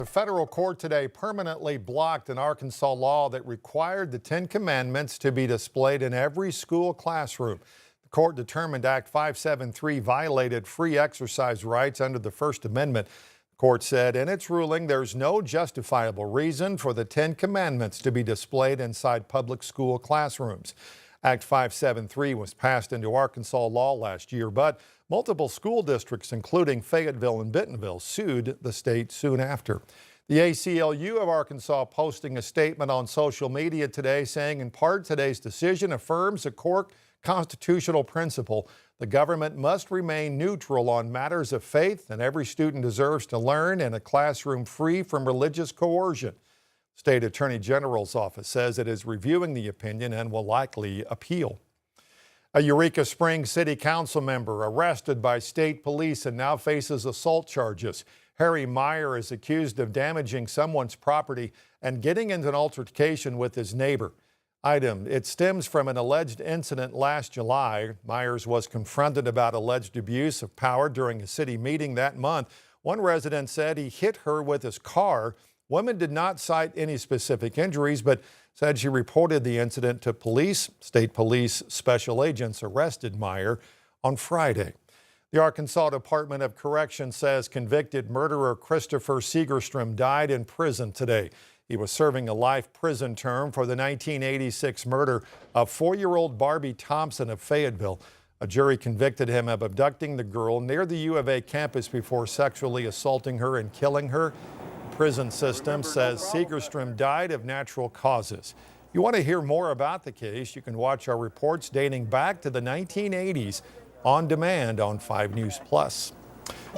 The federal court today permanently blocked an Arkansas law that required the Ten Commandments to be displayed in every school classroom. The court determined Act 573 violated free exercise rights under the First Amendment. The court said in its ruling there's no justifiable reason for the Ten Commandments to be displayed inside public school classrooms. Act 573 was passed into Arkansas law last year, but multiple school districts, including Fayetteville and Bentonville, sued the state soon after. The ACLU of Arkansas posting a statement on social media today saying, in part, today's decision affirms a core constitutional principle. The government must remain neutral on matters of faith, and every student deserves to learn in a classroom free from religious coercion. State Attorney General's office says it is reviewing the opinion and will likely appeal. A Eureka Springs City Council member arrested by state police and now faces assault charges. Harry Meyer is accused of damaging someone's property and getting into an altercation with his neighbor. It stems from an alleged incident last July. Myers was confronted about alleged abuse of power during a city meeting that month. One resident said he hit her with his car. Woman did not cite any specific injuries, but said she reported the incident to police. State police special agents arrested Meyer on Friday. The Arkansas Department of Corrections says convicted murderer Christopher Segerstrom died in prison today. He was serving a life prison term for the 1986 murder of 4-year-old Barbie Thompson of Fayetteville. A jury convicted him of abducting the girl near the U of A campus before sexually assaulting her and killing her. Prison system says Segerstrom died of natural causes. If you want to hear more about the case, you can watch our reports dating back to the 1980s on demand on 5 News Plus.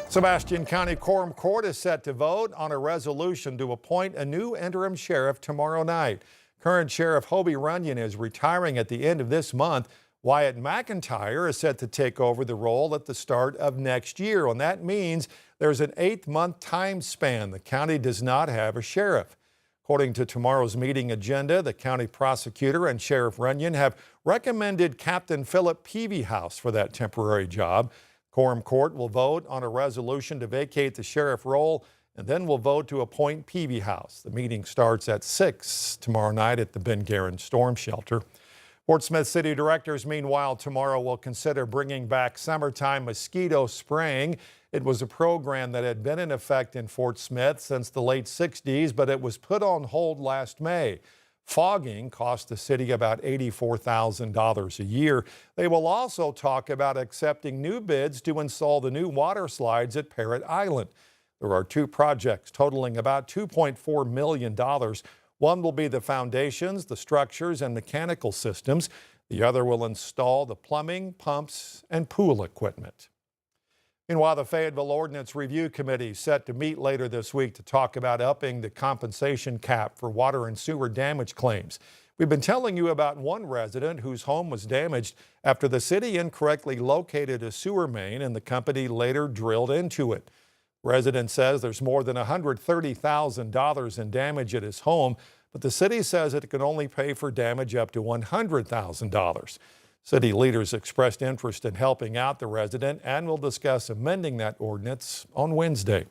Sebastian County Quorum Court is set to vote on a resolution to appoint a new interim sheriff tomorrow night. Current Sheriff Hobie Runyon is retiring at the end of this month. Wyatt McIntyre is set to take over the role at the start of next year, and that means there's an 8-month time span. The county does not have a sheriff. According to tomorrow's meeting agenda, the county prosecutor and Sheriff Runyon have recommended Captain Philip Peavyhouse for that temporary job. Quorum Court will vote on a resolution to vacate the sheriff role, and then will vote to appoint Peavyhouse. The meeting starts at 6 tomorrow night at the Ben Guerin Storm Shelter. Fort Smith City directors, meanwhile, tomorrow will consider bringing back summertime mosquito spraying. It was a program that had been in effect in Fort Smith since the late 60s, but it was put on hold last May. Fogging cost the city about $84,000 a year. They will also talk about accepting new bids to install the new water slides at Parrot Island. There are 2 projects totaling about $2.4 million. One will be the foundations, the structures, and mechanical systems. The other will install the plumbing, pumps, and pool equipment. Meanwhile, the Fayetteville Ordinance Review Committee is set to meet later this week to talk about upping the compensation cap for water and sewer damage claims. We've been telling you about one resident whose home was damaged after the city incorrectly located a sewer main and the company later drilled into it. Resident says there's more than $130,000 in damage at his home, but the city says it can only pay for damage up to $100,000. City leaders expressed interest in helping out the resident and will discuss amending that ordinance on Wednesday.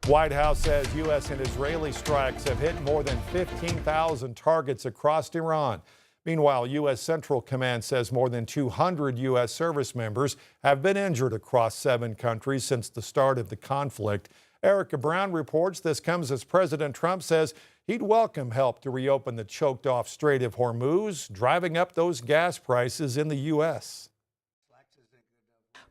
White House says U.S. and Israeli strikes have hit more than 15,000 targets across Iran. Meanwhile, U.S. Central Command says more than 200 U.S. service members have been injured across 7 countries since the start of the conflict. Erica Brown reports this comes as President Trump says he'd welcome help to reopen the choked-off Strait of Hormuz, driving up those gas prices in the U.S.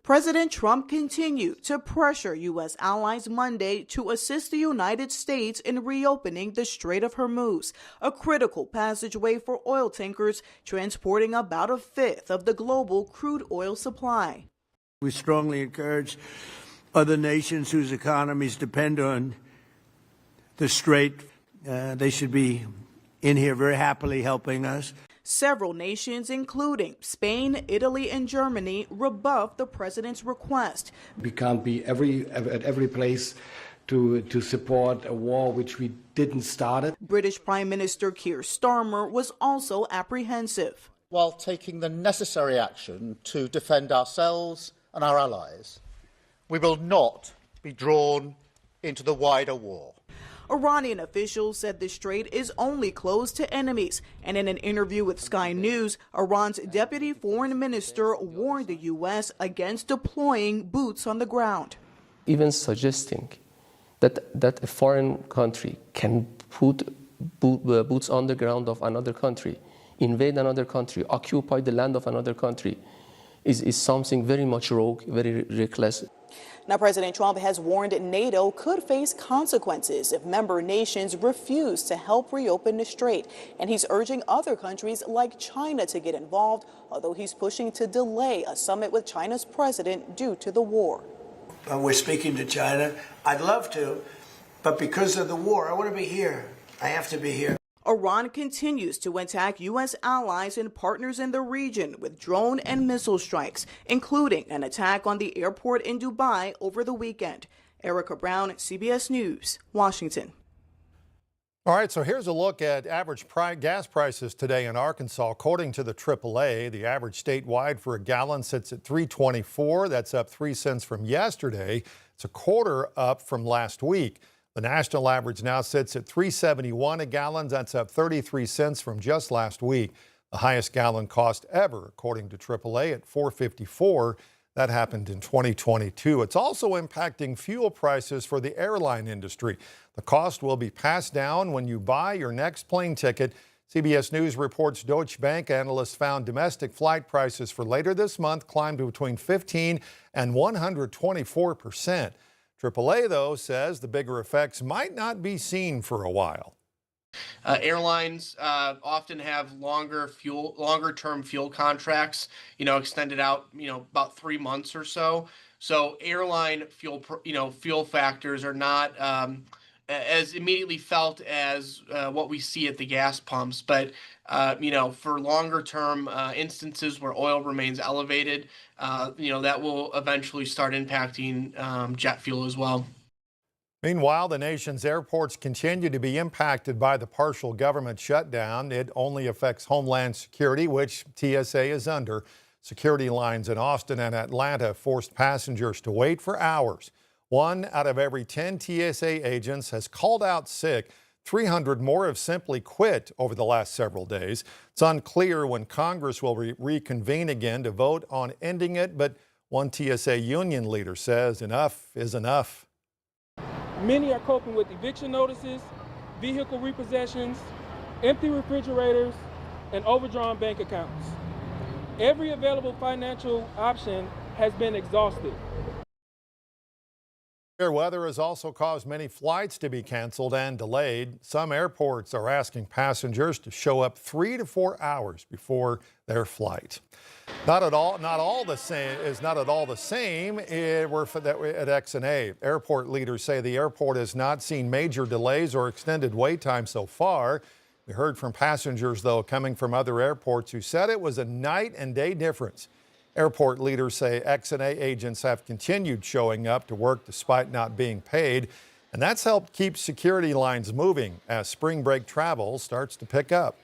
President Trump continued to pressure U.S. allies Monday to assist the United States in reopening the Strait of Hormuz, a critical passageway for oil tankers transporting about 1/5 of the global crude oil supply. We strongly encourage other nations whose economies depend on the strait. They should be in here very happily helping us. Several nations, including Spain, Italy, and Germany, rebuffed the president's request. We can't be at every place to support a war which we didn't start it. British Prime Minister Keir Starmer was also apprehensive. While taking the necessary action to defend ourselves and our allies, we will not be drawn into the wider war. Iranian officials said the strait is only closed to enemies. And in an interview with Sky News, Iran's deputy foreign minister warned the U.S. against deploying boots on the ground. Even suggesting that a foreign country can put boots on the ground of another country, invade another country, occupy the land of another country, is something very much rogue, very reckless. Now, President Trump has warned NATO could face consequences if member nations refuse to help reopen the strait. And he's urging other countries like China to get involved, although he's pushing to delay a summit with China's president due to the war. We're speaking to China. I'd love to, but because of the war, I want to be here. I have to be here. Iran continues to attack U.S. allies and partners in the region with drone and missile strikes, including an attack on the airport in Dubai over the weekend. Erica Brown, CBS News, Washington. All right, so here's a look at average gas prices today in Arkansas. According to the AAA, the average statewide for a gallon sits at $3.24. That's up 3 cents from yesterday. It's a quarter up from last week. The national average now sits at $3.71 a gallon. That's up 33 cents from just last week. The highest gallon cost ever, according to AAA, at $4.54. That happened in 2022. It's also impacting fuel prices for the airline industry. The cost will be passed down when you buy your next plane ticket. CBS News reports Deutsche Bank analysts found domestic flight prices for later this month climbed between 15 and 124%. AAA, though, says the bigger effects might not be seen for a while. Airlines often have longer-term fuel contracts, extended out, about 3 months or so. So airline fuel factors are not as immediately felt as what we see at the gas pumps. But, for longer-term instances where oil remains elevated, that will eventually start impacting jet fuel as well. Meanwhile, the nation's airports continue to be impacted by the partial government shutdown. It only affects Homeland Security, which TSA is under. Security lines in Austin and Atlanta forced passengers to wait for hours. 1 out of every 10 TSA agents has called out sick. 300 more have simply quit over the last several days. It's unclear when Congress will reconvene again to vote on ending it, but one TSA union leader says enough is enough. Many are coping with eviction notices, vehicle repossessions, empty refrigerators, and overdrawn bank accounts. Every available financial option has been exhausted. Fair weather has also caused many flights to be canceled and delayed. Some airports are asking passengers to show up 3 to 4 hours before their flight. Not at all the same at XNA. Airport leaders say the airport has not seen major delays or extended wait time so far. We heard from passengers, though, coming from other airports who said it was a night and day difference. Airport leaders say XNA agents have continued showing up to work despite not being paid, and that's helped keep security lines moving as spring break travel starts to pick up.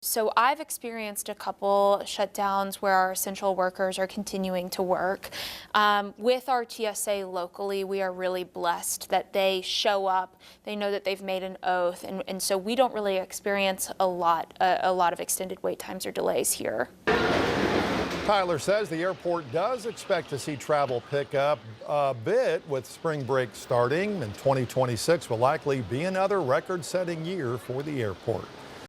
So I've experienced a couple shutdowns where our essential workers are continuing to work. With our TSA locally, we are really blessed that they show up, they know that they've made an oath, and so we don't really experience a lot of extended wait times or delays here. Tyler says the airport does expect to see travel pick up a bit with spring break starting, and 2026 will likely be another record-setting year for the airport.